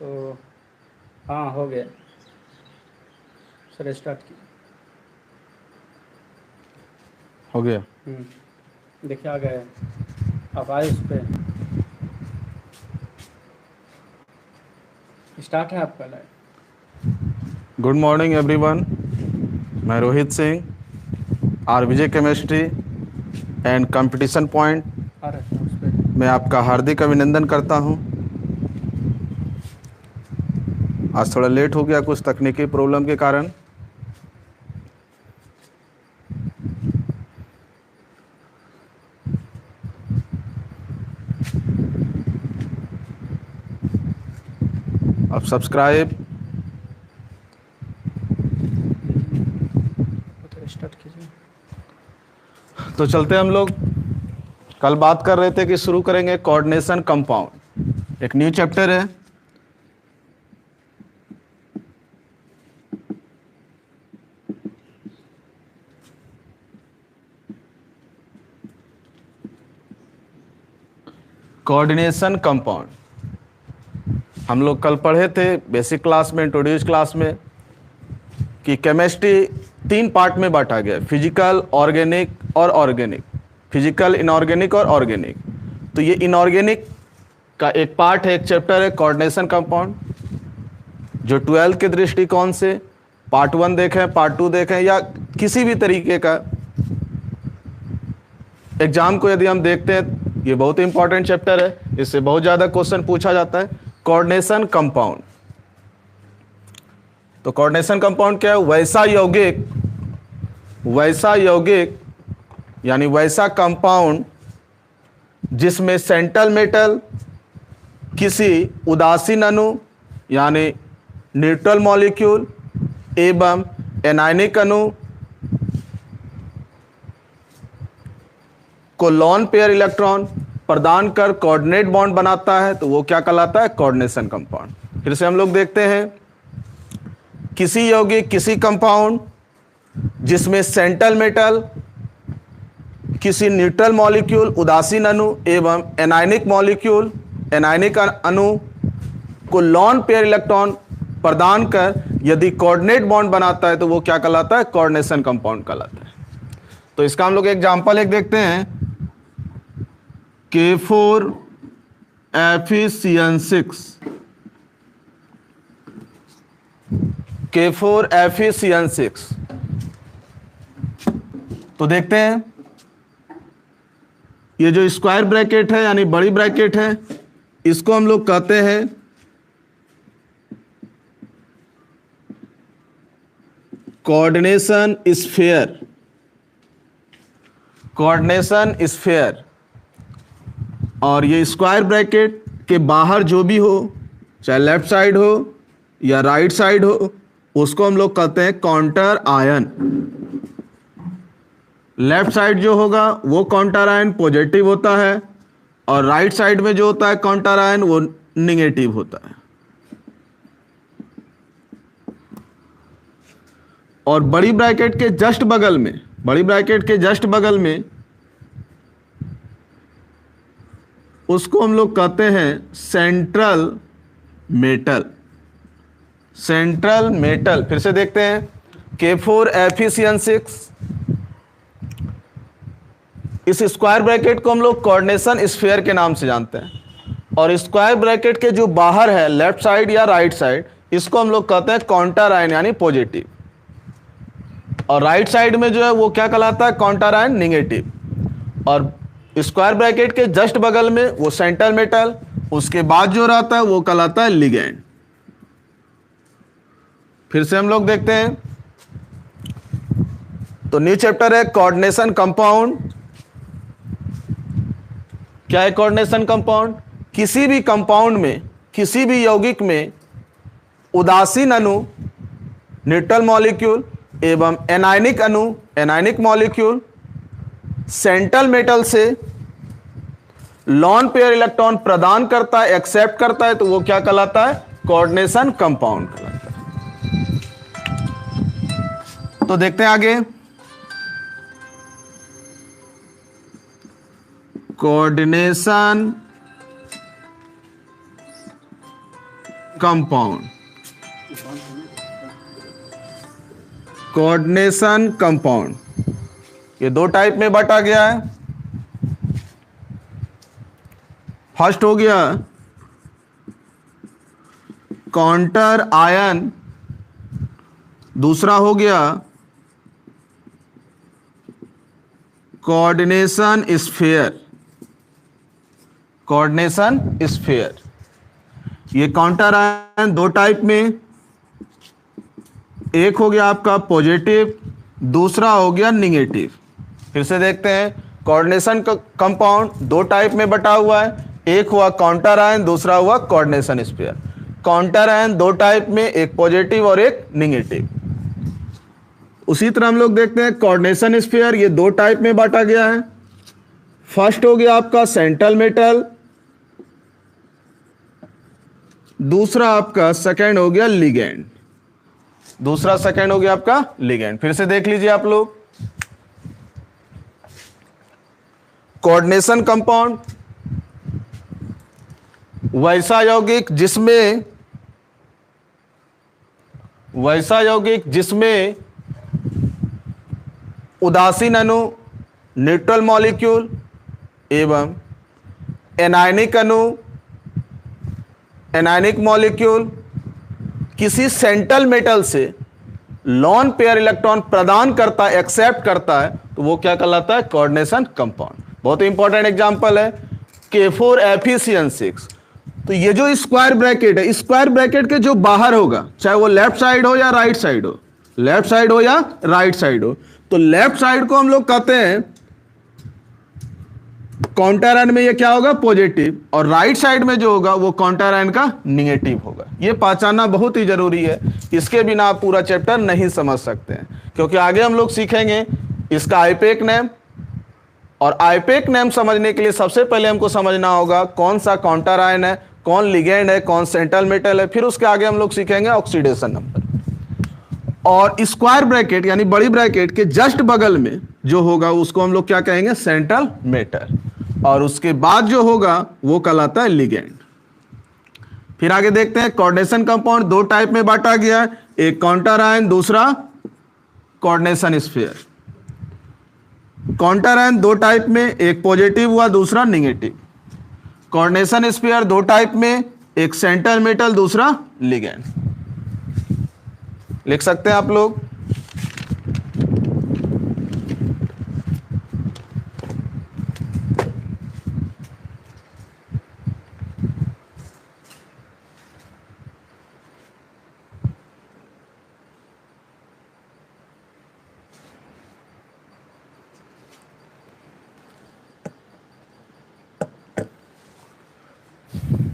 तो हाँ, हो गया सर, स्टार्ट की। हो गया। देखिए आ गए, आप आए उस पर। स्टार्ट है आपका लाइव। गुड मॉर्निंग एवरीवन, मैं Rohit Singh, RBJ chemistry and competition point आ रहा है उस पर। में आपका हार्दिक अभिनंदन करता हूं। आज थोड़ा लेट हो गया कुछ तकनीकी प्रॉब्लम के कारण। अब सब्सक्राइब। तो स्टार्ट कीजिए। तो चलते हम लोग कल बात कर रहे थे कि शुरू करेंगे कोऑर्डिनेशन कंपाउंड, एक न्यू चैप्टर है। कोऑर्डिनेशन कंपाउंड हम लोग कल पढ़े थे बेसिक क्लास में, इंट्रोड्यूस क्लास में, कि केमिस्ट्री 3 पार्ट में बांटा गया, फिजिकल, ऑर्गेनिक और ऑर्गेनिक। फिजिकल, इनऑर्गेनिक और ऑर्गेनिक। तो ये इनऑर्गेनिक का एक पार्ट है, एक चैप्टर है कोऑर्डिनेशन कंपाउंड, जो 12th के दृष्टिकोण से पार्ट 1 देखें, पार्ट 2 देखें, या किसी भी तरीके का एग्जाम को यदि हम देखते हैं, ये बहुत इंपॉर्टेंट चैप्टर है, इससे बहुत ज़्यादा क्वेश्चन पूछा जाता है। कोऑर्डिनेशन कंपाउंड, तो कोऑर्डिनेशन कंपाउंड क्या है? वैसा यौगिक यानी वैसा कंपाउंड जिसमें सेंट्रल मेटल किसी उदासीन अणु यानी न्यूट्रल मॉलिक्यूल एवं एनायनिक अणु को लॉन पेयर इलेक्ट्रॉन प्रदान कर कोऑर्डिनेट बॉन्ड बनाता है, तो वो क्या कहलाता है? Coordination compound. फिर से हम लोग देखते हैं, किसी यौगिक, किसी कंपाउंड जिसमें सेंट्रल मेटल किसी न्यूट्रल मॉलिक्यूल उदासीन अणु एवं एनायनिक मॉलिक्यूल एनायनिक अणु को लॉन पेयर इलेक्ट्रॉन प्रदान कर यदि कोऑर्डिनेट बॉन्ड बनाता है, तो वो क्या कहलाता है? कोऑर्डिनेशन कंपाउंड कहलाता है। तो इसका हम लोग एग्जांपल एक देखते हैं, K4FeCN6। K4FeCN6, तो देखते हैं, ये जो स्क्वायर ब्रैकेट है यानी बड़ी ब्रैकेट है, इसको हम लोग कहते हैं कोऑर्डिनेशन स्फीयर। Coordination sphere. और ये स्क्वायर ब्रैकेट के बाहर जो भी हो, चाहे लेफ्ट साइड हो या राइट साइड हो, उसको हम लोग कहते हैं काउंटर आयन। लेफ्ट साइड जो होगा वो काउंटर आयन पॉजिटिव होता है, और राइट साइड में जो होता है काउंटर आयन वो निगेटिव होता है। और बड़ी ब्रैकेट के जस्ट बगल में उसको हम लोग कहते हैं सेंट्रल मेटल। फिर से देखते हैं, K4FeCN6, इस स्क्वायर ब्रैकेट को हम लोग कोऑर्डिनेशन स्फीयर के नाम से जानते हैं। और स्क्वायर ब्रैकेट के जो बाहर है, लेफ्ट साइड या राइट साइड, इसको हम लोग कहते हैं काउंटर आयन यानी पॉजिटिव। और राइट साइड में जो है वो क्या कहलाता है? Counter ion negative. और स्क्वायर ब्रैकेट के जस्ट बगल में वो सेंट्रल मेटल, उसके बाद जो रहता है वो कहलाता है लिगैंड। फिर से हम लोग देखते हैं, तो न्यू चैप्टर है कोऑर्डिनेशन कंपाउंड। क्या है कोऑर्डिनेशन कंपाउंड? किसी भी कंपाउंड में, किसी भी यौगिक में उदासीन अणु न्यूट्रल मॉलिक्यूल एवं एनायनिक अणु एनायनिक मॉलिक्यूल सेंट्रल मेटल से लॉन पेयर इलेक्ट्रॉन प्रदान करता है, एक्सेप्ट करता है, तो वो क्या कहलाता है? कोऑर्डिनेशन कंपाउंड कहलाता है। तो देखते हैं आगे, कोऑर्डिनेशन कंपाउंड, कोऑर्डिनेशन कंपाउंड, ये दो टाइप में बांटा गया है। फर्स्ट हो गया काउंटर आयन, दूसरा हो गया कोऑर्डिनेशन स्फीयर। कोऑर्डिनेशन स्फीयर, ये काउंटर आयन दो टाइप में, एक हो गया आपका पॉजिटिव, दूसरा हो गया निगेटिव। फिर से देखते हैं, कोऑर्डिनेशन कंपाउंड दो टाइप में बटा हुआ है, एक हुआ काउंटर आयन, दूसरा हुआ कोऑर्डिनेशन स्फीयर। काउंटर आयन दो टाइप में, एक पॉजिटिव और एक निगेटिव। उसी तरह हम लोग देखते हैं कोऑर्डिनेशन स्फीयर, ये दो टाइप में बांटा गया है। फर्स्ट हो गया आपका सेंट्रल मेटल, दूसरा आपका सेकंड हो गया लिगेंड। दूसरा सेकंड हो गया आपका लिगेंड। फिर से देख लीजिए आप लोग, कोऑर्डिनेशन कंपाउंड वैसा यौगिक जिसमें उदासीन अणु, न्यूट्रल मॉलिक्यूल एवं एनायनिक अणु, एनायनिक मॉलिक्यूल किसी सेंट्रल मेटल से लॉन पेयर इलेक्ट्रॉन प्रदान करता है, एक्सेप्ट करता है, तो वो क्या कहलाता है? Coordination compound. बहुत इंपॉर्टेंट एग्जांपल है K4FeCN6। तो ये जो स्क्वायर ब्रैकेट है, स्क्वायर ब्रैकेट के जो बाहर होगा, चाहे वो लेफ्ट साइड हो या राइट साइड हो, लेफ्ट साइड हो या राइट साइड हो, तो लेफ्ट साइड को हम लोग कहते हैं काउंटर आयन में ये क्या होगा? पॉजिटिव, और राइट साइड में जो होगा वो काउंटर आयन का निगेटिव होगा। ये पहचानना बहुत ही जरूरी है, इसके बिना आप पूरा चैप्टर नहीं समझ सकते हैं, क्योंकि आगे हम लोग सीखेंगे इसका आईपेक नेम, और आईपेक नेम समझने के लिए सबसे पहले हमको समझना होगा कौन सा काउंटर आयन है, कौन लिगेंड है, कौन सेंट्रल मेटल है। फिर उसके आगे हम लोग सीखेंगे ऑक्सीडेशन नंबर। और स्क्वायर ब्रैकेट यानी बड़ी ब्रैकेट के जस्ट बगल में जो होगा उसको हम लोग क्या कहेंगे? सेंट्रल मेटल, और उसके बाद जो होगा वो कहलाता है लिगेंड। फिर आगे देखते हैं, कोऑर्डिनेशन कंपाउंड दो टाइप में बांटा गया है, एक काउंटर आयन, दूसरा कोऑर्डिनेशन स्फीयर। काउंटर आयन दो टाइप में, एक पॉजिटिव हुआ, दूसरा निगेटिव। कोऑर्डिनेशन स्फीयर दो टाइप में, एक सेंट्रल मेटल, दूसरा लिगेंड। लिख सकते हैं आप लोग।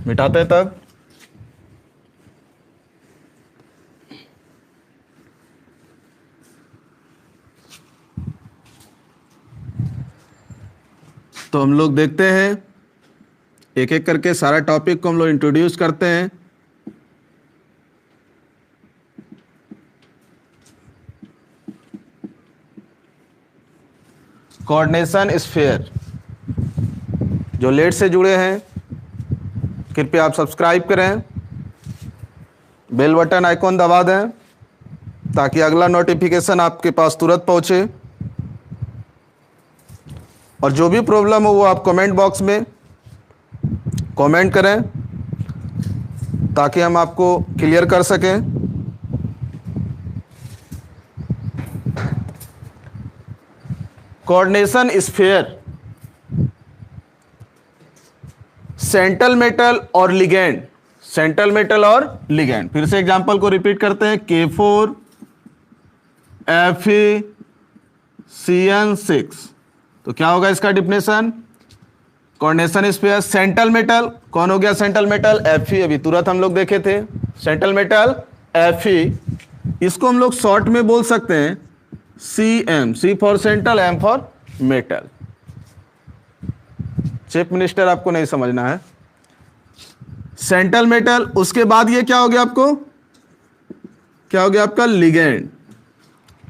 मिटाते हैं तब। तो हम लोग देखते हैं एक एक करके सारा टॉपिक को हम लोग इंट्रोड्यूस करते हैं। कोऑर्डिनेशन स्फीयर, जो लेट से जुड़े हैं कृपया आप सब्सक्राइब करें, बेल बटन आइकॉन दबा दें ताकि अगला नोटिफिकेशन आपके पास तुरंत पहुंचे। और जो भी प्रॉब्लम हो वो आप कमेंट बॉक्स में कमेंट करें ताकि हम आपको क्लियर कर सकें। कोऑर्डिनेशन स्फीयर सेंट्रल मेटल और लिगेंड, सेंट्रल मेटल और लिगेंड। फिर से एग्जांपल को रिपीट करते हैं, K4FeCN6। तो क्या होगा इसका definition? Coordination sphere central metal, कौन हो गया सेंट्रल मेटल? Fe। अभी तुरंत हम लोग देखे थे, सेंट्रल मेटल Fe। इसको हम लोग शॉर्ट में बोल सकते हैं CM, C for central, M for metal. Chief minister आपको नहीं समझना है। सेंट्रल मेटल, उसके बाद ये क्या हो गया आपको? क्या हो गया आपका? लिगेंड।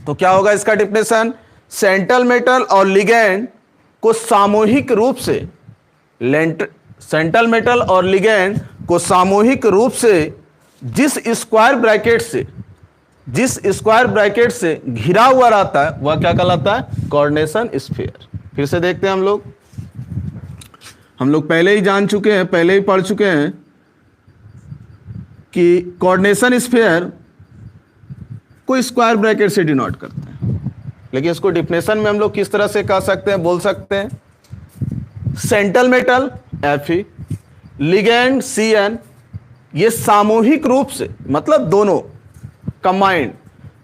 तो क्या होगा इसका डिफिनेशन? सेंट्रल मेटल और लिगेंड को सामूहिक रूप से, सेंट्रल मेटल और लिगेंड को सामूहिक रूप से जिस स्क्वायर ब्रैकेट से घिरा हुआ रहता है वह क्या कहलाता है? Coordination sphere. फिर से देखते हैं हम लोग पहले ही जान चुके हैं, पहले ही पढ़ चुके हैं कि कोऑर्डिनेशन स्फीयर को स्क्वायर ब्रैकेट से डिनोट करते हैं, लेकिन इसको डिफिनेशन में हम लोग किस तरह से कह सकते हैं, बोल सकते हैं? Central metal Fe, ligand Cn, ये सामूहिक रूप से, मतलब दोनों कंबाइंड,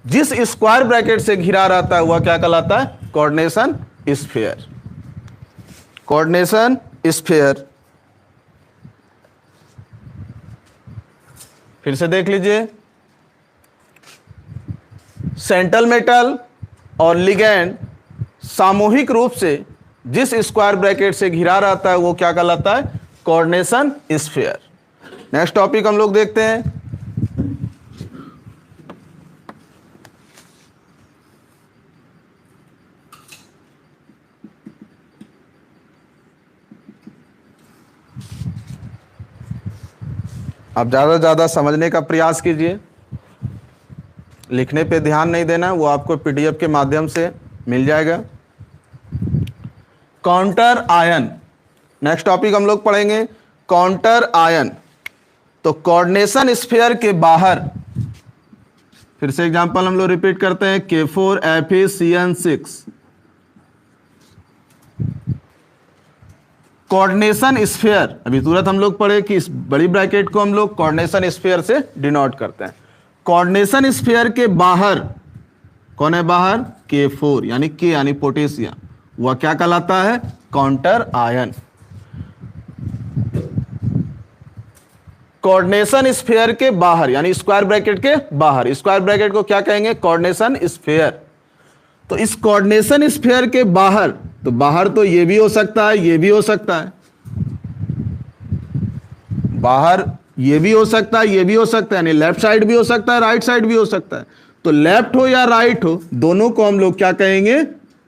जिस स्क्वायर ब्रैकेट से घिरा रहता है वह क्या कहलाता है? Coordination sphere. Coordination sphere. फिर से देख लीजिए, सेंट्रल मेटल और लिगेंड सामूहिक रूप से जिस स्क्वायर ब्रैकेट से घिरा रहता है वो क्या कहलाता है? Coordination sphere. नेक्स्ट टॉपिक हम लोग देखते हैं, आप ज्यादा से ज्यादा समझने का प्रयास कीजिए, लिखने पे ध्यान नहीं देना, वो आपको पीडीएफ के माध्यम से मिल जाएगा। काउंटर आयन, नेक्स्ट टॉपिक हम लोग पढ़ेंगे काउंटर आयन। तो कोऑर्डिनेशन स्फीयर के बाहर, फिर से एग्जांपल हम लोग रिपीट करते हैं, K4Fe-CN6 कोऑर्डिनेशन स्फीयर। अभी तुरंत हम लोग पढ़े कि इस बड़ी ब्रैकेट को हम लोग कोऑर्डिनेशन स्फीयर से डिनोट करते हैं। कोऑर्डिनेशन स्फीयर के बाहर कौन है? बाहर K4 यानी K यानी पोटेशियम, वह क्या कहलाता है? Counter ion. कोऑर्डिनेशन स्फीयर के बाहर यानी स्क्वायर ब्रैकेट के बाहर, स्क्वायर ब्रैकेट को क्या कहेंगे? Coordination sphere. तो इस कोऑर्डिनेशन स्फीयर के बाहर, तो बाहर तो ये भी हो सकता है, ये भी हो सकता है, बाहर ये भी हो सकता है, ये भी हो सकता है, यानी लेफ्ट साइड भी हो सकता है, राइट साइड भी हो सकता है। तो लेफ्ट हो या राइट हो, दोनों को हम लोग क्या कहेंगे?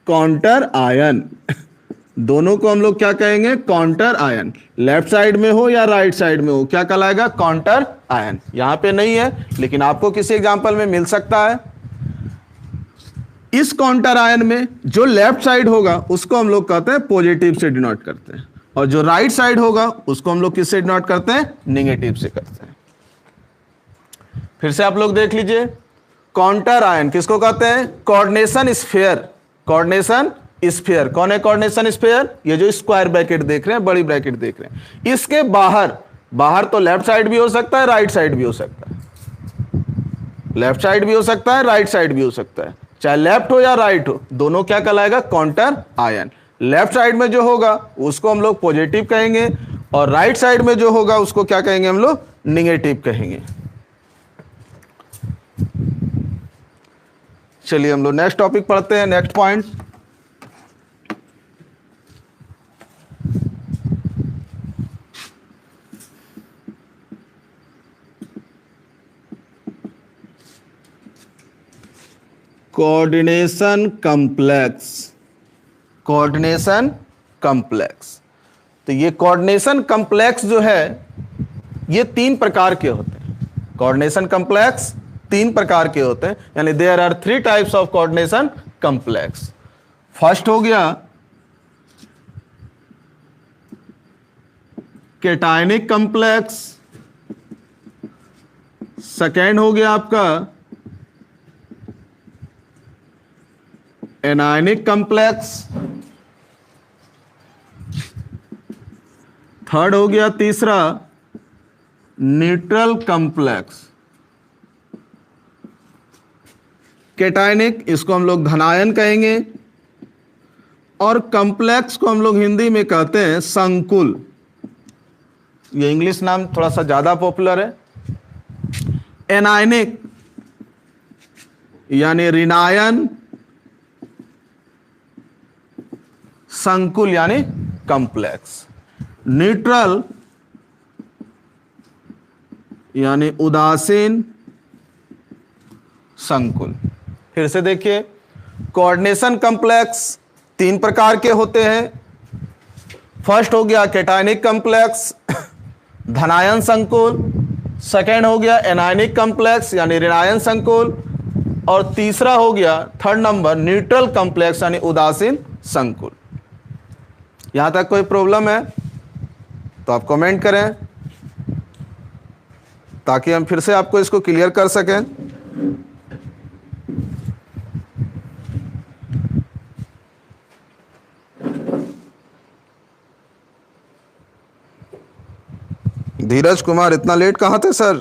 Counter ion. दोनों को हम लोग क्या कहेंगे? Counter ion. लेफ्ट साइड में हो या राइट साइड में हो, क्या कहलाएगा? Counter ion. यहां पे नहीं है, लेकिन आपको किसी एग्जांपल में मिल सकता है। इस काउंटर आयन में जो लेफ्ट साइड होगा उसको हम लोग कहते हैं पॉजिटिव से डिनोट करते हैं, और जो राइट साइड होगा उसको हम लोग किससे डिनोट करते हैं? नेगेटिव से करते हैं। फिर से आप लोग देख लीजिए, काउंटर आयन किसको कहते हैं? Coordination sphere. कोऑर्डिनेशन स्फीयर कौन है? कोऑर्डिनेशन स्फीयर, ये जो स्क्वायर ब्रैकेट देख रहे हैं, बड़ी ब्रैकेट देख रहे हैं, इसके बाहर, बाहर तो लेफ्ट साइड भी हो सकता है, राइट साइड भी हो सकता है, लेफ्ट साइड भी हो सकता है, राइट साइड भी हो सकता है, चाहे लेफ्ट हो या राइट हो, दोनों क्या कहलाएगा? Counter ion. लेफ्ट साइड में जो होगा उसको हम लोग पॉजिटिव कहेंगे, और राइट साइड में जो होगा उसको क्या कहेंगे? हम लोग नेगेटिव कहेंगे। चलिए हम लोग नेक्स्ट टॉपिक पढ़ते हैं, next point. Coordination complex. Coordination complex, तो ये कोऑर्डिनेशन कॉम्प्लेक्स जो है ये 3 प्रकार के होते हैं। कोऑर्डिनेशन कॉम्प्लेक्स 3 प्रकार के होते हैं, यानी there are 3 types of coordination complex. First हो गया कैटायनिक कॉम्प्लेक्स, सेकेंड हो गया आपका एनायनिक कॉम्प्लेक्स, थर्ड हो गया तीसरा न्यूट्रल कॉम्प्लेक्स। कैटायनिक इसको हम लोग धनायन कहेंगे, और कॉम्प्लेक्स को हम लोग हिंदी में कहते हैं संकुल। ये इंग्लिश नाम थोड़ा सा ज्यादा पॉपुलर है। एनायनिक यानी ऋणायन, संकुल यानी कॉम्प्लेक्स, न्यूट्रल यानी उदासीन संकुल। फिर से देखिए, कोऑर्डिनेशन कॉम्प्लेक्स 3 प्रकार के होते हैं। फर्स्ट हो गया कैटायनिक कॉम्प्लेक्स, धनायन संकुल, सेकेंड हो गया एनायनिक कॉम्प्लेक्स यानी ऋणायन संकुल, और तीसरा हो गया थर्ड नंबर न्यूट्रल कॉम्प्लेक्स यानी उदासीन संकुल। यहां तक कोई प्रॉब्लम है तो आप कमेंट करें ताकि हम फिर से आपको इसको क्लियर कर सकें। धीरज कुमार, इतना लेट कहां थे सर?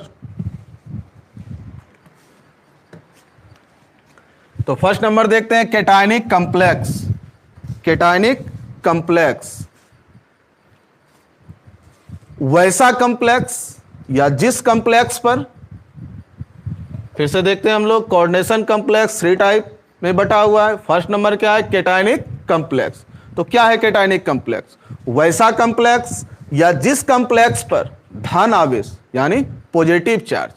तो फर्स्ट नंबर देखते हैं कैटायनिक कॉम्प्लेक्स। कैटायनिक कॉम्प्लेक्स वैसा कॉम्प्लेक्स या जिस कॉम्प्लेक्स पर, फिर से देखते हैं हम लोग, कोऑर्डिनेशन कॉम्प्लेक्स 3 टाइप में बटा हुआ है। फर्स्ट नंबर क्या है? Cationic complex. तो क्या है कैटायनिक कॉम्प्लेक्स? वैसा कॉम्प्लेक्स या जिस कॉम्प्लेक्स पर धन आवेश यानी पॉजिटिव चार्ज,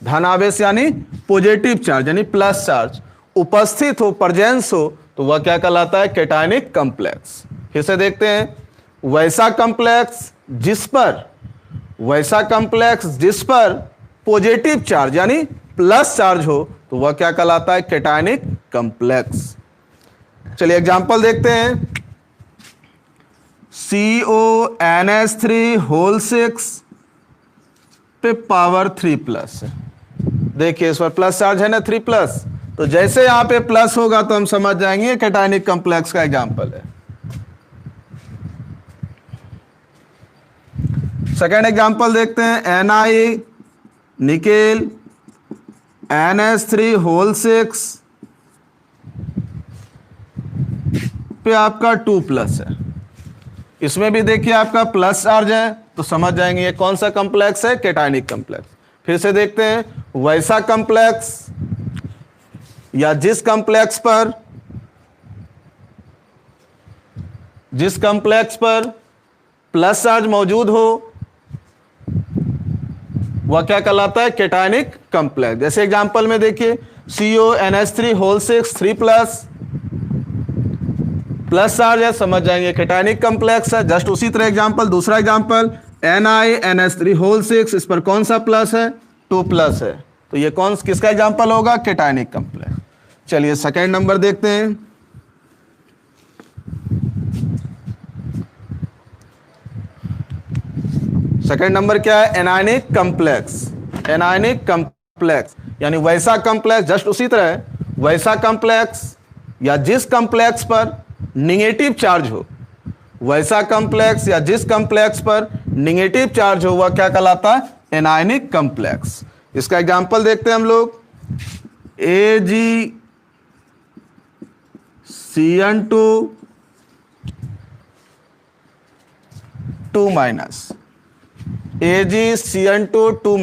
धन आवेश यानी पॉजिटिव चार्ज यानी प्लस चार्ज उपस्थित हो, प्रेजेंस हो, तो वह क्या कहलाता है? Cationic complex. फिर से देखते हैं, वैसा कॉम्प्लेक्स जिस पर, वैसा कॉम्प्लेक्स जिस पर पॉजिटिव चार्ज यानी प्लस चार्ज हो, तो वह क्या कहलाता है? Cationic complex. चलिए एग्जांपल देखते हैं। CONH3 होल 6 पे पावर 3+ है। देखिए इस पर प्लस चार्ज है ना, 3+। तो जैसे यहां पे प्लस होगा तो हम समझ जाएंगे कैटायनिक कॉम्प्लेक्स का एग्जांपल है। सेकेंड एग्जांपल देखते हैं। Ni निकेल NH3 होल 6 पे आपका 2+ है। इसमें भी देखिए आपका प्लस चार्ज है, तो समझ जाएंगे ये कौन सा कॉम्प्लेक्स है? Cationic complex. फिर से देखते हैं, वैसा कॉम्प्लेक्स या जिस कॉम्प्लेक्स पर, जिस कॉम्प्लेक्स पर प्लस चार्ज मौजूद हो, वह क्या कहलाता है? Cationic complex. जैसे एग्जांपल में देखिए CONH3 होल 6 3+ प्लस चार्ज है, समझ जाएंगे कैटायनिक कॉम्प्लेक्स है। जस्ट उसी तरह एग्जांपल, दूसरा एग्जांपल NiNH3 होल 6, इस पर कौन सा प्लस है? 2+ है। तो ये कौन किसका एग्जांपल होगा? Cationic complex. चलिए सेकेंड नंबर देखते हैं। सेकेंड नंबर क्या है? Anionic complex. एनायनिक कॉम्प्लेक्स यानी वैसा कॉम्प्लेक्स, जस्ट उसी तरह वैसा कॉम्प्लेक्स या जिस कॉम्प्लेक्स पर निगेटिव चार्ज हो, वैसा कॉम्प्लेक्स या जिस कॉम्प्लेक्स पर निगेटिव चार्ज हो, वह क्या कहलाता है? Anionic complex. इसका एग्जांपल देखते हैं हम लोग। AgCN2 2-, AgCN2 2-,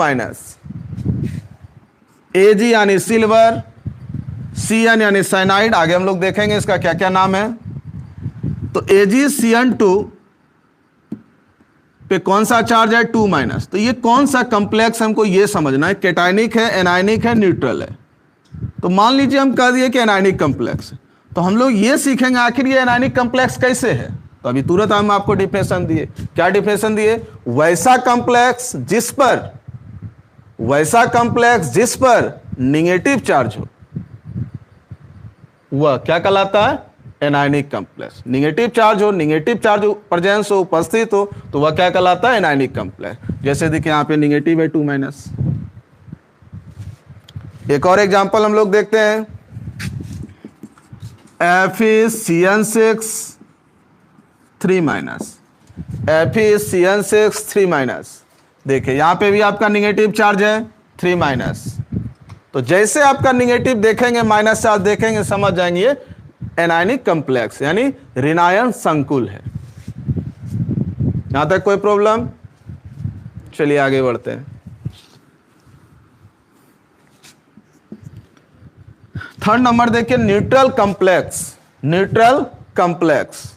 Ag यानी सिल्वर, Cn यानी साइनाइड, आगे हम लोग देखेंगे इसका क्या क्या नाम है। तो AgCN2 पे कौन सा चार्ज है? 2-। तो ये कौन सा कॉम्प्लेक्स हमको ये समझना है, कैटायनिक है, एनायनिक है, न्यूट्रल है। तो मान लीजिए हम कह दिए कि एनायनिक कॉम्प्लेक्स है, तो हम लोग ये सीखेंगे आखिर ये एनायनिक कॉम्प्लेक्स कैसे है। तो अभी तुरंत हम आपको डिफिनेशन दिए। क्या डिफिनेशन दिए? वैसा कॉम्प्लेक्स जिस पर, वैसा कॉम्प्लेक्स जिस पर निगेटिव चार्ज हो, वह क्या कहलाता है? Anionic complex. निगेटिव चार्ज हो, निगेटिव चार्ज प्रेजेंस हो, उपस्थित हो, तो वह क्या कहलाता है? Anionic complex. जैसे देखिए यहां पे निगेटिव है 2-। एक और एग्जांपल हम लोग देखते हैं। FeCN6 3-, FeCN6 3-। देखिए यहां पे भी आपका निगेटिव चार्ज है 3-। तो जैसे आपका निगेटिव देखेंगे, माइनस चार्ज देखेंगे, समझ जाएंगे ये एनायनिक कॉम्प्लेक्स यानी ऋणायन संकुल है। यहां तक कोई प्रॉब्लम? चलिए आगे बढ़ते हैं। थर्ड नंबर देखिए, neutral complex. Neutral complex,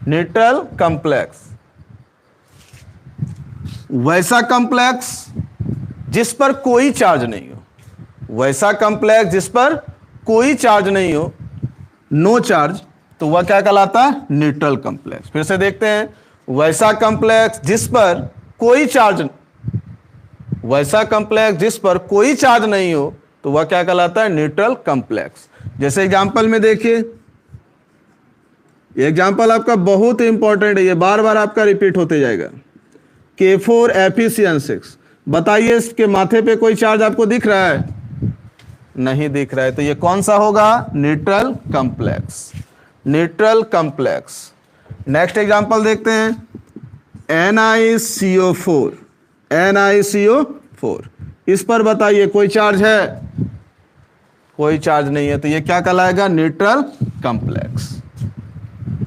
neutral complex वैसा कॉम्प्लेक्स जिस पर कोई चार्ज नहीं हो, वैसा कॉम्प्लेक्स जिस पर कोई चार्ज नहीं हो, नो चार्ज, तो वह क्या कहलाता है? Neutral complex. फिर से देखते हैं, वैसा कॉम्प्लेक्स जिस पर कोई चार्ज, वैसा कॉम्प्लेक्स जिस पर कोई चार्ज नहीं हो तो वह क्या कहलाता है? Neutral complex. जैसे एग्जांपल में देखिए, ये एग्जांपल आपका बहुत इंपॉर्टेंट है, ये बार बार आपका रिपीट होते जाएगा। K4Fe6, बताइए इसके माथे पे कोई चार्ज आपको दिख रहा है? नहीं दिख रहा है, तो ये कौन सा होगा? Neutral complex, neutral complex. Next example देखते हैं, NiCO4, NiCO4, इस पर बताइए कोई चार्ज है? कोई चार्ज नहीं है, तो ये क्या कहलाएगा? Neutral complex.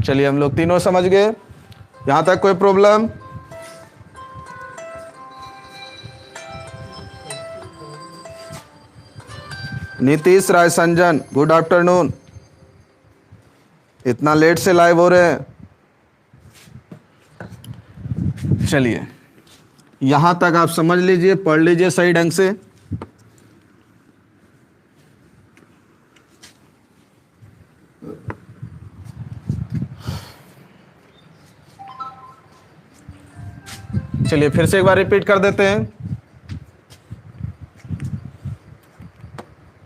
चलिए हम लोग तीनों समझ गए, यहां तक कोई प्रॉब्लम? नीतीश राय संजन, गुड आफ्टरनून। इतना लेट से लाइव हो रहे हैं। चलिए यहां तक आप समझ लीजिए, पढ़ लीजिए सही ढंग से। चलिए फिर से एक बार रिपीट कर देते हैं।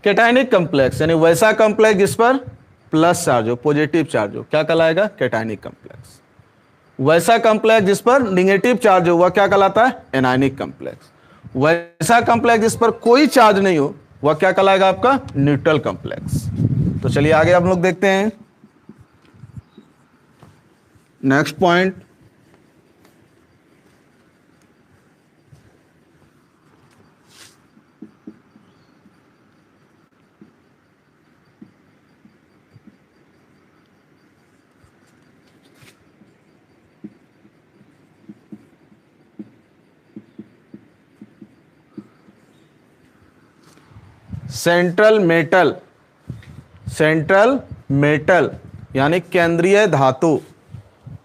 कैटायनिक कॉम्प्लेक्स यानी वैसा कॉम्प्लेक्स जिस पर प्लस चार्ज हो, पॉजिटिव चार्ज हो, क्या कहलाएगा? Cationic complex. वैसा कॉम्प्लेक्स जिस पर निगेटिव चार्ज हो वह क्या कहलाता है? Anionic complex. वैसा कॉम्प्लेक्स जिस पर कोई चार्ज नहीं हो वह क्या कहलाएगा? आपका न्यूट्रल कॉम्प्लेक्स। तो चलिए आगे हम लोग देखते हैं next point. Central metal, central metal यानी केंद्रीय धातु,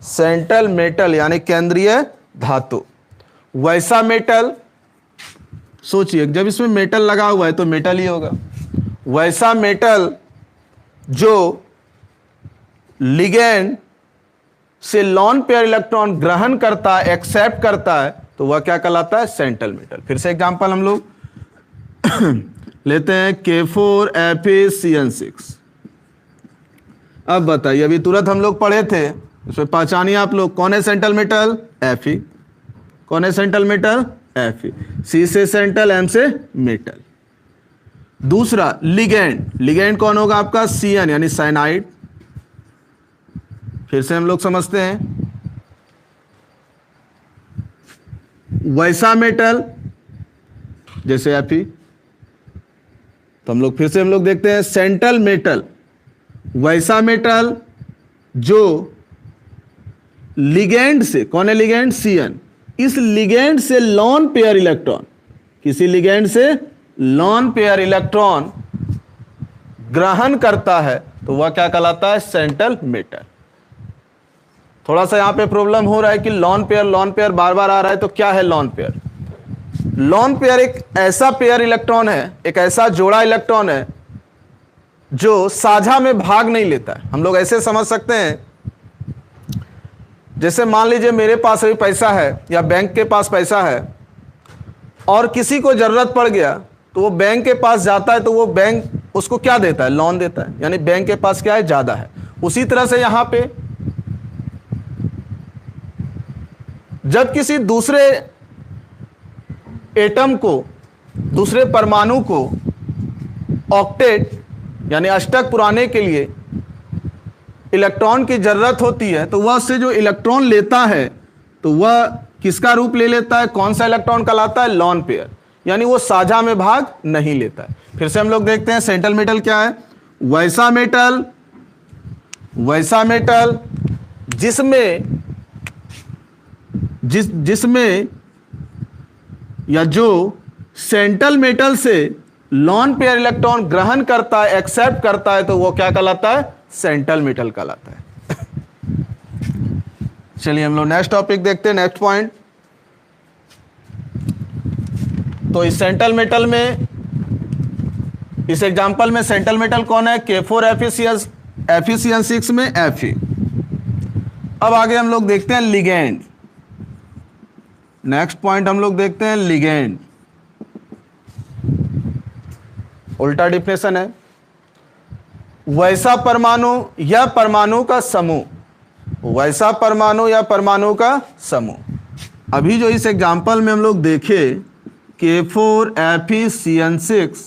सेंट्रल मेटल यानी केंद्रीय धातु। वैसा मेटल, सोचिए जब इसमें मेटल लगा हुआ है तो मेटल ही होगा। वैसा मेटल जो लिगेंड से लॉन पेयर इलेक्ट्रॉन ग्रहण करता है, एक्सेप्ट करता है, तो वह क्या कहलाता है? Central metal. फिर से एग्जांपल हम लोग लेते हैं, K4Fe6। अब बताइए, अभी तुरंत हम लोग पढ़े थे, इसमें पहचानिए आप लोग, कौन है सेंट्रल मेटल? Fe। कौन है सेंट्रल मेटल? Fe। C से सेंट्रल, M से मेटल। दूसरा लिगेंड, लिगेंड कौन होगा आपका? Cn यानी साइनाइड। फिर से हम लोग समझते हैं, वैसा मेटल जैसे Fe। तो हम लोग फिर से हम लोग देखते हैं, सेंट्रल मेटल, वैसा मेटल जो लिगेंड से, कौन है लिगेंड? Cn। इस लिगेंड से लॉन पेयर इलेक्ट्रॉन, किसी लिगेंड से लॉन पेयर इलेक्ट्रॉन ग्रहण करता है तो वह क्या कहलाता है? Central metal. थोड़ा सा यहां पे प्रॉब्लम हो रहा है कि लॉन पेयर बार बार आ रहा है, तो क्या है लॉन पेयर? लॉन पेयर एक ऐसा पेयर इलेक्ट्रॉन है, एक ऐसा जोड़ा इलेक्ट्रॉन है जो साझा में भाग नहीं लेता है। हम लोग ऐसे समझ सकते हैं, जैसे मान लीजिए मेरे पास अभी पैसा है या बैंक के पास पैसा है और किसी को जरूरत पड़ गया तो वो बैंक के पास जाता है, तो वो बैंक उसको क्या देता है? लोन देता है, यानी बैंक के पास क्या है? ज्यादा है। उसी तरह से यहां पे जब किसी दूसरे एटम को, दूसरे परमाणु को ऑक्टेट यानी अष्टक पुराने के लिए इलेक्ट्रॉन की जरूरत होती है, तो वह उससे जो इलेक्ट्रॉन लेता है तो वह किसका रूप ले लेता है? कौन सा इलेक्ट्रॉन कहलाता है? लॉन पेयर, यानी वो साझा में भाग नहीं लेता है। फिर से हम लोग देखते हैं, सेंट्रल मेटल क्या है? वैसा मेटल, वैसा मेटल जिसमें जिसमें या जो सेंट्रल मेटल से लॉन पेयर इलेक्ट्रॉन ग्रहण करता है, एक्सेप्ट करता है, तो वो क्या कहलाता है? सेंट्रल मेटल कहलाता है। चलिए हम लोग नेक्स्ट टॉपिक देखते हैं, नेक्स्ट पॉइंट। तो इस सेंट्रल मेटल में, इस एग्जांपल में सेंट्रल मेटल कौन है? K4Fe6 में Fe। अब आगे हम लोग देखते हैं लिगेंड। नेक्स्ट पॉइंट हम लोग देखते हैं लिगेंड। उल्टा डिफिनेशन है, वैसा परमाणु या परमाणु का समूह, वैसा परमाणु या परमाणु का समूह। अभी जो इस एग्जांपल में हम लोग देखे कि Fe(Fe)CN6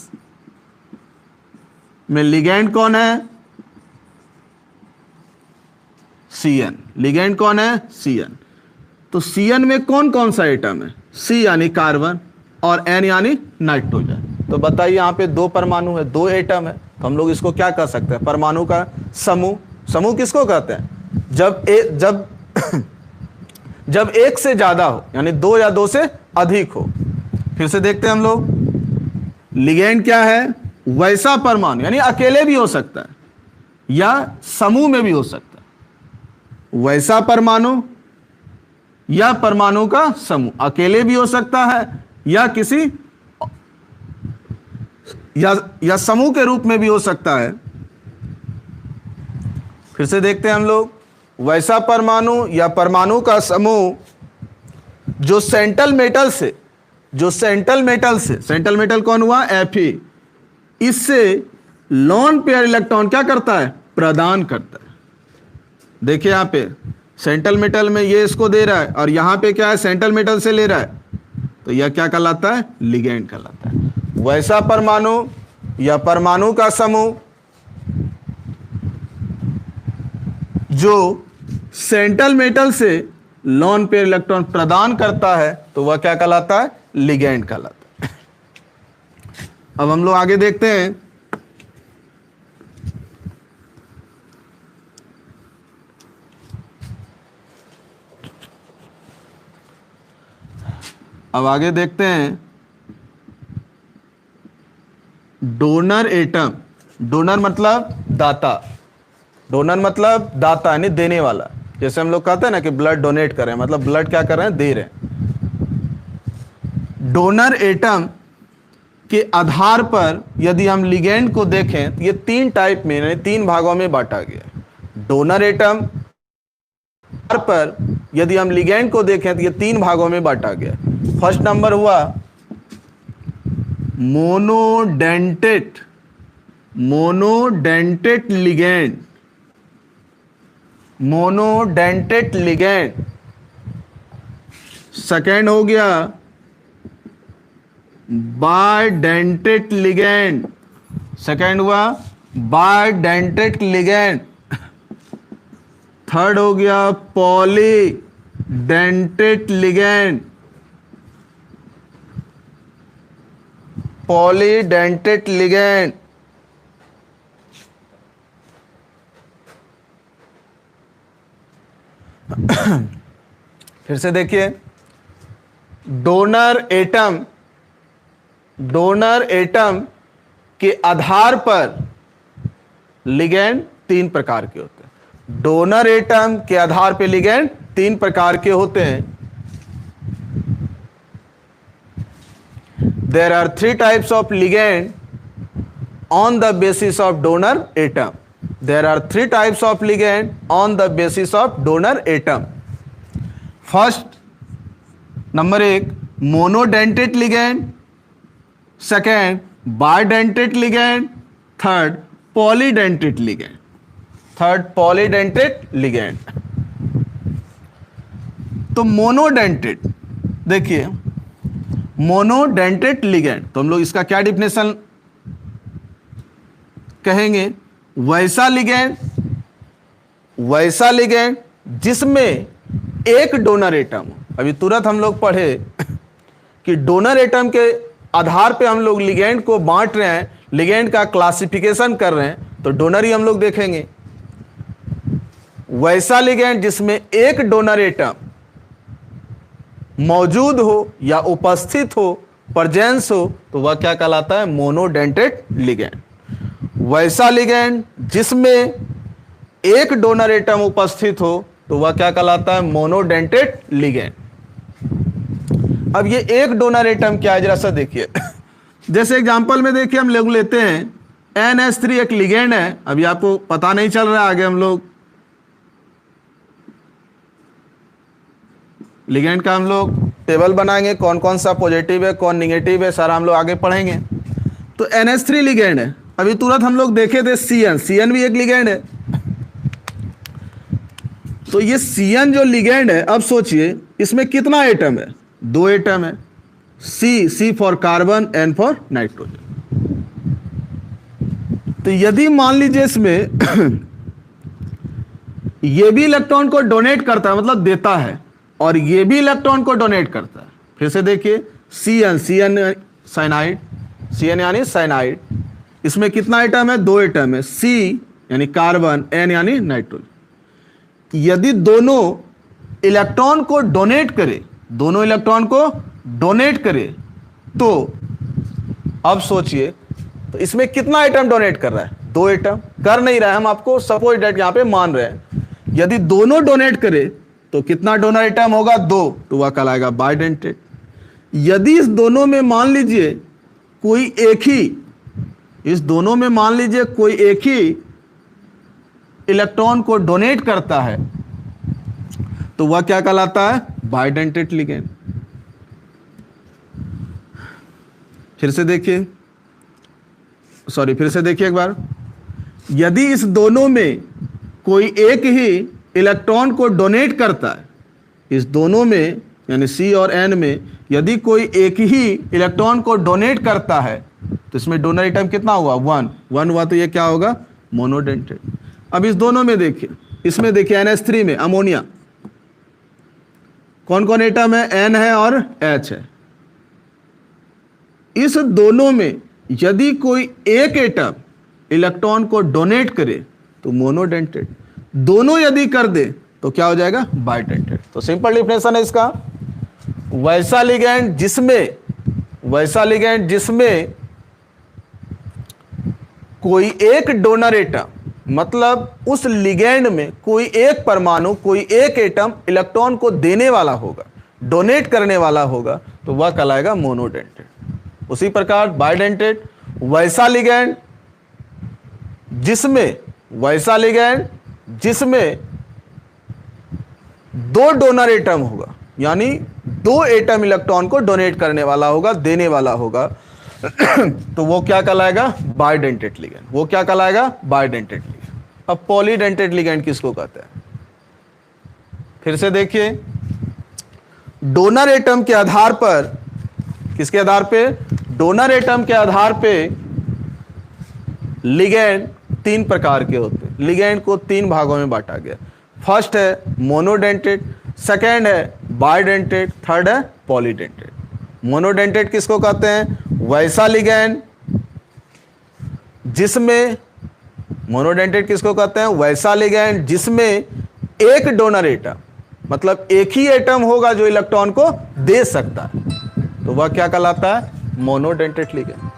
में लिगेंड कौन है? Cn। लिगेंड कौन है? Cn। तो Cn में कौन कौन सा एटम है? C यानी कार्बन और N यानी नाइट्रोजन। तो बताइए, यहां पे दो परमाणु है, दो एटम है, तो हम लोग इसको क्या कह सकते हैं? परमाणु का समूह। समूह किसको कहते हैं? जब एक से ज्यादा हो, यानी दो या दो से अधिक हो। फिर से देखते हैं हम लोग, लिगेंड क्या है? वैसा परमाणु, यानी अकेले भी हो सकता है या समूह में भी हो सकता है। वैसा परमाणु या परमाणु का समूह, अकेले भी हो सकता है या किसी या समूह के रूप में भी हो सकता है। फिर से देखते हैं हम लोग, वैसा परमाणु या परमाणु का समूह जो सेंट्रल मेटल से, सेंट्रल मेटल कौन हुआ? Fe, इससे लोन पेयर इलेक्ट्रॉन क्या करता है? प्रदान करता है। देखिए यहां पे सेंट्रल मेटल में ये इसको दे रहा है और यहां पे क्या है? सेंट्रल मेटल से ले रहा है, तो यह क्या कहलाता है? लिगेंड कहलाता है। वैसा परमाणु या परमाणु का समूह जो सेंट्रल मेटल से लोन पेयर इलेक्ट्रॉन प्रदान करता है, तो वह क्या कहलाता है? लिगेंड कहलाता है। अब हम लोग आगे देखते हैं, डोनर एटम। डोनर मतलब दाता, डोनर मतलब दाता यानी देने वाला। जैसे हम लोग कहते हैं ना कि ब्लड डोनेट कर रहे हैं, मतलब ब्लड क्या कर रहे हैं? दे रहे हैं। डोनर एटम के आधार पर यदि हम लिगेंड को देखें तो ये तीन टाइप में, यानी तीन भागों में बांटा गया। डोनर एटम पर यदि हम लिगेंड को देखें तो ये तीन भागों में बांटा गया। फर्स्ट नंबर हुआ monodentate ligand, monodentate ligand. Second हो गया बायडेंटेट लिगेंड, सेकेंड हुआ बायडेंटेट लिगेंड। थर्ड हो गया पॉलीडेंटेट लिगेंड, पॉलीडेंटेट लिगेंड। फिर से देखिए, डोनर एटम के आधार पर लिगेंड तीन प्रकार के होते हैं। डोनर एटम के आधार पर लिगेंड तीन प्रकार के होते हैं। There are three types of ligand on the basis of donor atom. There are three types of ligand on the basis of donor atom. First, number एक monodentate ligand, second bidentate ligand, third polydentate ligand. तो monodentate, देखिए monodentate ligand, तो हम लोग इसका क्या definition कहेंगे? वैसा लिगेंड जिसमें एक डोनर एटम हो। अभी तुरंत हम लोग पढ़े कि डोनर एटम के आधार पे हम लोग लिगेंड को बांट रहे हैं, लिगेंड का क्लासिफिकेशन कर रहे हैं, तो डोनर ही हम लोग देखेंगे। वैसा लिगेंड जिसमें एक डोनर एटम मौजूद हो या उपस्थित हो, प्रेजेंस हो, तो वह क्या कहलाता है? Monodentate ligand. वैसा लिगेंड जिसमें एक डोनर एटम उपस्थित हो, तो वह क्या कहलाता है? Monodentate ligand. अब ये एक डोनर एटम क्या है, जरा सा देखिए। जैसे एग्जांपल में देखिए, हम लोग लेते हैं NH3 एक लिगेंड है। अभी आपको पता नहीं चल रहा है, आगे हम लोग लिगेंड का हम लोग टेबल बनाएंगे, कौन कौन सा पॉजिटिव है कौन निगेटिव है, सारा हम लोग आगे पढ़ेंगे। तो NH3 लिगेंड है। अभी तुरंत हम लोग देखे थे CN भी एक लिगेंड है। तो ये CN जो लिगेंड है, अब सोचिए इसमें कितना एटम है, 2 एटम है, C for carbon, N for nitrogen. तो यदि मान लीजिए इसमें ये भी इलेक्ट्रॉन को डोनेट करता है, मतलब देता है, और ये भी इलेक्ट्रॉन को डोनेट करता है, फिर से देखिए CN साइनाइड, CN यानी साइनाइड, इसमें कितना एटम है, 2 एटम है, C यानी कार्बन, N यानी नाइट्रोजन। यदि दोनों इलेक्ट्रॉन को डोनेट करे, दोनों इलेक्ट्रॉन को डोनेट करे, तो अब सोचिए तो इसमें कितना एटम डोनेट कर रहा है, 2 एटम कर नहीं रहा है, हम आपको सपोज डेट यहां पे मान रहे हैं। यदि दोनों डोनेट करे तो कितना डोनर एटम होगा, 2, तो वह कहलाएगा बाइडेंटेट। यदि इस दोनों में मान लीजिए कोई एक ही, इस दोनों में मान लीजिए कोई एक ही इलेक्ट्रॉन को डोनेट करता है, तो वह क्या कहलाता है, बाइडेंटेट लिगेंड। फिर से देखिए एक बार, यदि इस दोनों में कोई एक ही इलेक्ट्रॉन को डोनेट करता है, इस दोनों में यानी C और N में यदि कोई एक ही इलेक्ट्रॉन को डोनेट करता है, तो इसमें डोनर एटम कितना हुआ, 1 हुआ, तो ये क्या होगा, मोनोडेंटेट। अब इस दोनों में देखिए, इसमें देखिए NH3 में अमोनिया, कौन कौन एटम है, N है और H है। इस दोनों में यदि कोई एक एटम इलेक्ट्रॉन को डोनेट करे तो मोनोडेंटेट, दोनों यदि कर दे तो क्या हो जाएगा, बाइडेंटेट। तो सिंपल डिफिनेशन है इसका, वैसा लिगेंड जिसमें कोई एक डोनर एटम, मतलब उस लिगेंड में कोई एक परमाणु, कोई एक एटम इलेक्ट्रॉन को देने वाला होगा, डोनेट करने वाला होगा, तो वह कहलाएगा मोनोडेंटेट। उसी प्रकार बाइडेंटेट, वैसा लिगेंड जिसमें 2 डोनर एटम होगा, यानी 2 एटम इलेक्ट्रॉन को डोनेट करने वाला होगा, देने वाला होगा, तो वो क्या कहलाएगा, बाइडेंटेट लिगेंड। वो क्या कहलाएगा, बाइडेंटेट लिगेंड। अब पॉलीडेंटेट लिगेंड किसको कहते हैं, फिर से देखिए, डोनर एटम के आधार पर, किसके आधार पे, डोनर एटम के आधार पे लिगेंड 3 प्रकार के होते हैं। लिगेंड को 3 भागों में बांटा गया। फर्स्ट है मोनोडेंटेट, सेकेंड है बाइडेंटेट, थर्ड है पॉलीडेंटेट। मोनोडेंटेट किसको कहते हैं, वैसा लिगेंड जिसमें, मोनोडेंटेट किसको कहते हैं, वैसा लिगेंड जिसमें एक डोनर एटम, मतलब एक ही एटम होगा जो इलेक्ट्रॉन को दे सकता है, तो वह क्या कहलाता है, मोनोडेंटेट लिगेंड।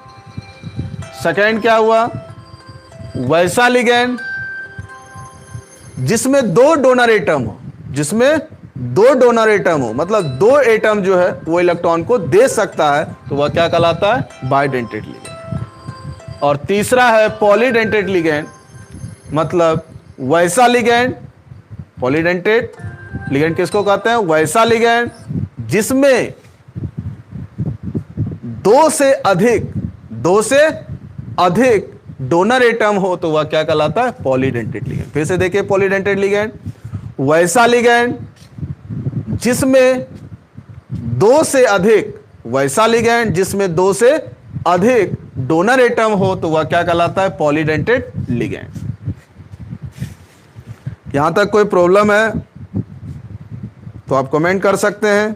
सेकेंड क्या हुआ, वैसा लिगेंड जिसमें 2 डोनर एटम हो, मतलब 2 एटम जो है वो इलेक्ट्रॉन को दे सकता है, तो वह क्या कहलाता है, बाइडेंटेट लिगेंड। और तीसरा है पॉलीडेंटेट लिगेंड, मतलब वैसा लिगेंड, पॉलीडेंटेट लिगेंड किसको कहते हैं, वैसा लिगेंड जिसमें 2 से अधिक डोनर एटम हो, तो वह क्या कहलाता है, पॉलीडेंटेट लिगेंड। फिर से देखिए पॉलीडेंटेट लिगेंड, वैसा लिगेंड जिसमें 2 से अधिक डोनर एटम हो, तो वह क्या कहलाता है, पॉलीडेंटेट लिगेंड। यहां तक कोई प्रॉब्लम है तो आप कमेंट कर सकते हैं।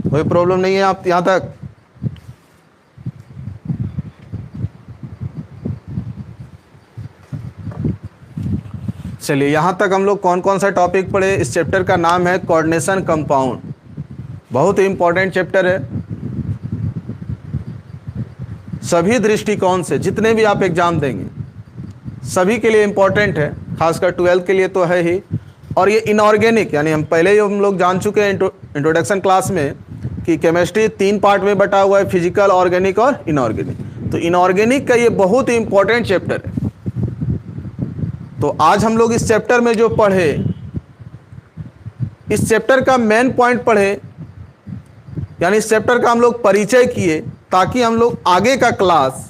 कोई प्रॉब्लम नहीं है आप यहां तक, चलिए यहां तक हम लोग कौन कौन सा टॉपिक पढ़े। इस चैप्टर का नाम है कोऑर्डिनेशन कंपाउंड, बहुत ही इंपॉर्टेंट चैप्टर है। सभी दृष्टिकोण से जितने भी आप एग्जाम देंगे, सभी के लिए इंपॉर्टेंट है, खासकर 12th के लिए तो है ही। और ये इनऑर्गेनिक, यानी हम पहले ही हम लोग जान चुके हैं इंट्रोडक्शन क्लास में कि केमिस्ट्री 3 पार्ट में बटा हुआ है, फिजिकल, ऑर्गेनिक और इनऑर्गेनिक। तो इनऑर्गेनिक का ये बहुत ही इंपॉर्टेंट चैप्टर है। तो आज हम लोग इस चैप्टर में जो पढ़े, इस चैप्टर का मेन पॉइंट पढ़े, यानी इस चैप्टर का हम लोग परिचय किए, ताकि हम लोग आगे का क्लास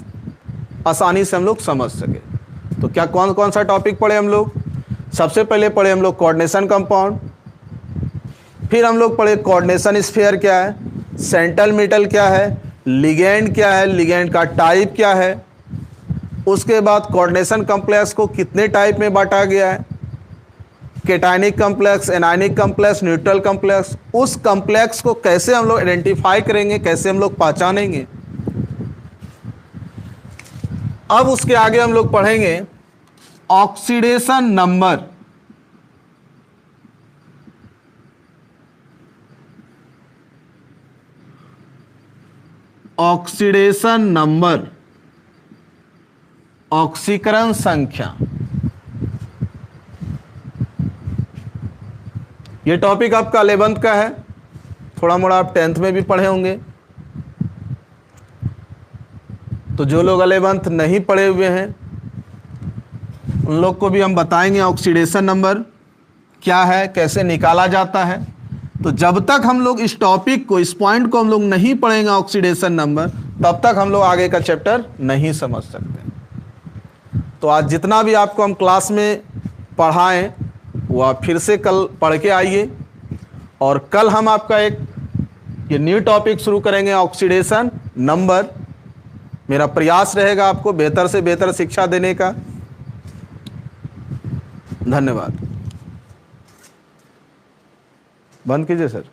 आसानी से हम लोग समझ सके। तो क्या कौन कौन सा टॉपिक पढ़े हम लोग? सबसे पहले पढ़े हम लोग कोऑर्डिनेशन कंपाउंड, फिर हम लोग पढ़े कोऑर्डिनेशन स्फीयर क्या है, सेंट्रल मेटल क्या है, लिगेंड क्या है, लिगेंड का टाइप क्या है, उसके बाद कोऑर्डिनेशन कॉम्प्लेक्स को कितने टाइप में बांटा गया है, cationic complex, anionic complex, neutral complex, उस कॉम्प्लेक्स को कैसे हम लोग आइडेंटिफाई करेंगे, कैसे हम लोग पहचानेंगे। अब उसके आगे हम लोग पढ़ेंगे ऑक्सीडेशन नंबर। ऑक्सीडेशन नंबर, ऑक्सीकरण संख्या। ये टॉपिक आपका 11th का है, थोड़ा मोड़ा आप 10th में भी पढ़े होंगे। तो जो लोग 11th नहीं पढ़े हुए हैं उन लोग को भी हम बताएंगे ऑक्सीडेशन नंबर क्या है, कैसे निकाला जाता है। तो जब तक हम लोग इस टॉपिक को, इस पॉइंट को हम लोग नहीं पढ़ेंगे ऑक्सीडेशन नंबर, तब तक हम लोग आगे का चैप्टर नहीं समझ सकते। तो आज जितना भी आपको हम क्लास में पढ़ाएं वो आप फिर से कल पढ़ के आइए, और कल हम आपका एक ये न्यू टॉपिक शुरू करेंगे, ऑक्सीडेशन नंबर। मेरा प्रयास रहेगा आपको बेहतर से बेहतर शिक्षा देने का। धन्यवाद। बंद कीजिए सर।